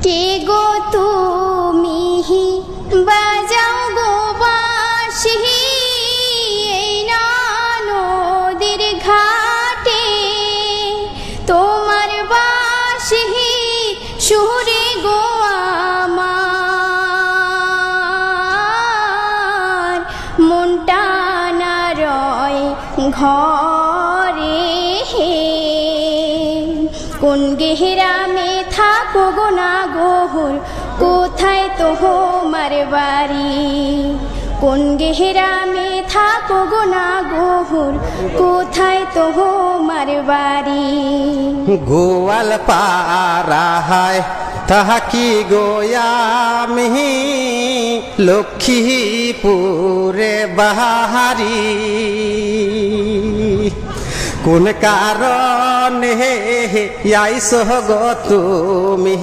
কে গো তুমি বাজাও গো বাঁশি এই নদীর ঘাটে, তোমার বাঁশি সুরে গো আমার মনটা না রয় ঘরে। কোন গেহরামে থাকো গো না গোহর, কোথায় তোমার বাড়ি? কোন গেহরামে থাকো গো না গোহর, কোথায় তোমার বাড়ি? গোয়াল পাড়ায় তাহাকি গোয়ামি লক্ষ্মীপুরে বাহারি। কোন কারণে আইসো গো তুমি?